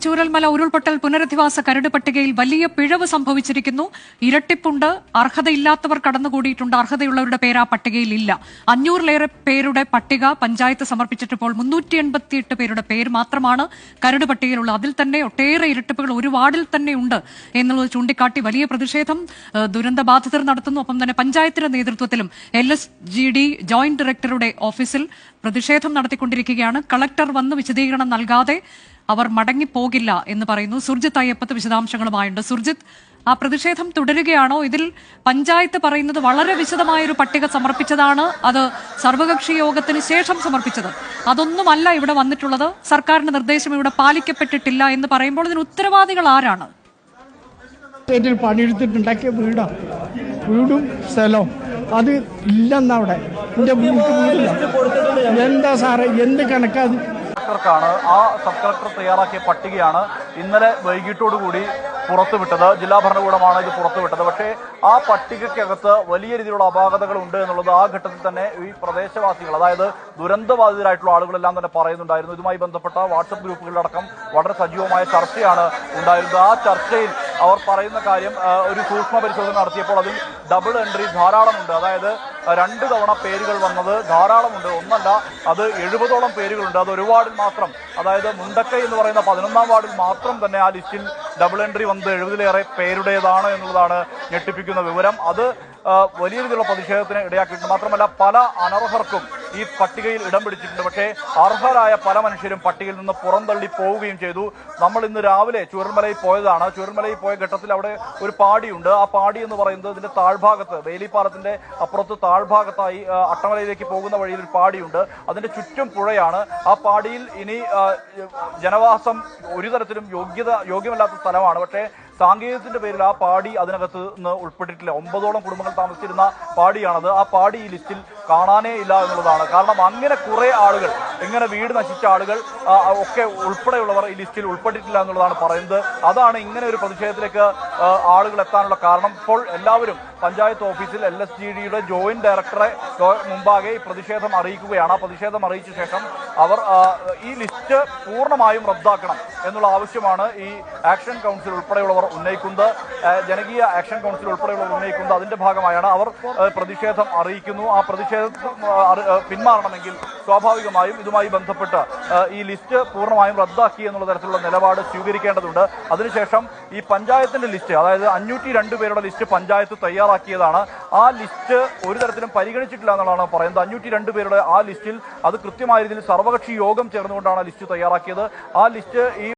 ചൂരൽമല ഉരുൾപൊട്ടൽ പുനരധിവാസ കരട് പട്ടികയിൽ വലിയ പിഴവ് സംഭവിച്ചിരിക്കുന്നു. ഇരട്ടിപ്പുണ്ട്. അർഹതയില്ലാത്തവർ കടന്നുകൂടിയിട്ടുണ്ട്. അർഹതയുള്ളവരുടെ പേര് ആ പട്ടികയിൽ ഇല്ല. 500-ലേറെ പേരുടെ പട്ടിക പഞ്ചായത്ത് സമർപ്പിച്ചിട്ടപ്പോൾ 388 പേരുടെ പേര് മാത്രമാണ് കരട് പട്ടികയിലുള്ളത്. അതിൽ തന്നെ ഒട്ടേറെ ഇരട്ടിപ്പുകൾ ഒരു വാർഡിൽ തന്നെ ഉണ്ട് എന്നുള്ളത് ചൂണ്ടിക്കാട്ടി വലിയ പ്രതിഷേധം ദുരന്തബാധിതർ നടത്തുന്നു. ഒപ്പം തന്നെ പഞ്ചായത്തിന്റെ നേതൃത്വത്തിലും LSGD ജോയിന്റ് ഡയറക്ടറുടെ ഓഫീസിൽ പ്രതിഷേധം നടത്തിക്കൊണ്ടിരിക്കുകയാണ്. കളക്ടർ വന്ന് വിശദീകരണം നൽകാതെ അവർ മടങ്ങിപ്പോകില്ല എന്ന് പറയുന്നു. സുർജിത്ത് അയ്യപ്പത്ത് വിശദാംശങ്ങളുമായുണ്ട്. സുർജിത്ത്, ആ പ്രതിഷേധം തുടരുകയാണോ? ഇതിൽ പഞ്ചായത്ത് പറയുന്നത് വളരെ വിശദമായൊരു പട്ടിക സമർപ്പിച്ചതാണ്, അത് സർവകക്ഷി യോഗത്തിന് ശേഷം സമർപ്പിച്ചത്. അതൊന്നുമല്ല ഇവിടെ വന്നിട്ടുള്ളത്. സർക്കാരിന്റെ നിർദ്ദേശം ഇവിടെ പാലിക്കപ്പെട്ടിട്ടില്ല എന്ന് പറയുമ്പോൾ ഇതിന് ഉത്തരവാദികൾ ആരാണ്? പണിയെടുത്തിട്ടുണ്ടാക്കിയ വീടും സ്ഥലവും അത് ഇല്ലെന്നവിടെ എൻ്റെ വീട്ടിലില്ല. എന്താ സാറേ, എന്ത് കണക്കാത്? ാണ് ആ സബ് കളക്ടർ തയ്യാറാക്കിയ പട്ടികയാണ് ഇന്നലെ വൈകിട്ടോടുകൂടി പുറത്തുവിട്ടത്. ജില്ലാ ഭരണകൂടമാണ് ഇത് പുറത്തുവിട്ടത്. പക്ഷേ ആ പട്ടികയ്ക്കകത്ത് വലിയ രീതിയിലുള്ള അപാകതകൾ ഉണ്ട് എന്നുള്ളത് ആ ഘട്ടത്തിൽ തന്നെ ഈ പ്രദേശവാസികൾ, അതായത് ദുരന്തബാധിതരായിട്ടുള്ള ആളുകളെല്ലാം തന്നെ പറയുന്നുണ്ടായിരുന്നു. ഇതുമായി ബന്ധപ്പെട്ട വാട്സപ്പ് ഗ്രൂപ്പുകളിലടക്കം വളരെ സജീവമായ ചർച്ചയാണ് ഉണ്ടായിരുന്നത്. ആ ചർച്ചയിൽ അവർ പറയുന്ന കാര്യം, ഒരു സൂക്ഷ്മ പരിശോധന നടത്തിയപ്പോൾ അതിൽ ഡബിൾ എൻട്രി ധാരാളമുണ്ട്. അതായത് 2 തവണ പേരുകൾ വന്നത് ധാരാളമുണ്ട്. ഒന്നല്ല, അത് 70ഓളം പേരുകളുണ്ട്. അത് ഒരു വാർഡിൽ മാത്രം, അതായത് മുണ്ടക്കൈ എന്ന് പറയുന്ന 11ാം വാർഡിൽ മാത്രം തന്നെ ആ ലിസ്റ്റിൽ ഡബിൾ എൻട്രി വന്നത് 70-ലേറെ പേരുടേതാണ് എന്നുള്ളതാണ് ഞെട്ടിപ്പിക്കുന്ന വിവരം. അത് വലിയ രീതിയിലുള്ള പ്രതിഷേധത്തിന് ഇടയാക്കിയിട്ടുണ്ട്. മാത്രമല്ല, പല അനർഹർക്കും ഈ പട്ടികയിൽ ഇടം പിടിച്ചിട്ടുണ്ട്. പക്ഷേ അർഹരായ പല മനുഷ്യരും പട്ടികയിൽ നിന്ന് പുറന്തള്ളി പോവുകയും ചെയ്തു. നമ്മൾ ഇന്ന് രാവിലെ ചൂരൽമലയിൽ പോയതാണ്. ചൂരൽമലയിൽ പോയ ഘട്ടത്തിൽ അവിടെ ഒരു പാടിയുണ്ട്. ആ പാടി എന്ന് പറയുന്നത് ഇതിന്റെ താഴ്ഭാഗത്ത്, വേലിപ്പാലത്തിന്റെ അപ്പുറത്ത് താഴ്ഭാഗത്തായി അട്ടമലയിലേക്ക് പോകുന്ന വഴിയിൽ ഒരു പാടിയുണ്ട്. അതിന്റെ ചുറ്റും പുഴയാണ്. ആ പാടിയിൽ ഇനി ജനവാസം ഒരു തരത്തിലും യോഗ്യമല്ലാത്ത സ്ഥലമാണ്. പക്ഷേ സാങ്കേതികത്തിന്റെ പേരിൽ ആ പാടി അതിനകത്ത് നിന്ന് ഉൾപ്പെട്ടിട്ടില്ല. 9ഓളം കുടുംബങ്ങൾ താമസിച്ചിരുന്ന പാടിയാണത്. ആ പാടി ഈ ലിസ്റ്റിൽ കാണാനേ ഇല്ല എന്നുള്ളതാണ്. കാരണം അങ്ങനെ കുറെ ആളുകൾ, ഇങ്ങനെ വീട് നശിച്ച ആളുകൾ ഒക്കെ ഉൾപ്പെടെയുള്ളവർ ഈ ലിസ്റ്റിൽ ഉൾപ്പെട്ടിട്ടില്ല എന്നുള്ളതാണ് പറയുന്നത്. അതാണ് ഇങ്ങനെ ഒരു പ്രതിഷേധത്തിലേക്ക് ആളുകൾ എത്താനുള്ള കാരണം. ഇപ്പോൾ എല്ലാവരും പഞ്ചായത്ത് ഓഫീസിൽ LSGDയുടെ ജോയിന്റ് ഡയറക്ടറെ മുമ്പാകെ ഈ പ്രതിഷേധം അറിയിക്കുകയാണ്. ആ പ്രതിഷേധം അറിയിച്ച ശേഷം അവർ ഈ ലിസ്റ്റ് പൂർണ്ണമായും റദ്ദാക്കണം എന്നുള്ള ആവശ്യമാണ് ഈ ആക്ഷൻ കൗൺസിൽ ഉൾപ്പെടെയുള്ളവർ ഉന്നയിക്കുന്നത്. ജനകീയ ആക്ഷൻ കൗൺസിൽ ഉൾപ്പെടെയുള്ളവർ ഉന്നയിക്കുന്നത്. അതിന്റെ ഭാഗമായാണ് അവർ പ്രതിഷേധം അറിയിക്കുന്നു. ആ പ്രതിഷേധം പിന്മാറണമെങ്കിൽ സ്വാഭാവികമായും ഇതുമായി ബന്ധപ്പെട്ട് ഈ ലിസ്റ്റ് പൂർണ്ണമായും റദ്ദാക്കി എന്നുള്ള തരത്തിലുള്ള നിലപാട് സ്വീകരിക്കേണ്ടതുണ്ട്. അതിനുശേഷം ഈ പഞ്ചായത്തിന്റെ ലിസ്റ്റ്, അതായത് 502 പേരുടെ ലിസ്റ്റ് പഞ്ചായത്ത് തയ്യാറാക്കിയതാണ്. ആ ലിസ്റ്റ് ഒരു തരത്തിലും പരിഗണിച്ചിട്ടില്ല എന്നുള്ളതാണ് പറയുന്നത്. 502 പേരുടെ ആ ലിസ്റ്റിൽ അത് കൃത്യമായ രീതിയിൽ സർവകക്ഷി യോഗം ചേർന്നുകൊണ്ടാണ് ലിസ്റ്റ് തയ്യാറാക്കിയത്. ആ ലിസ്റ്റ് ഈ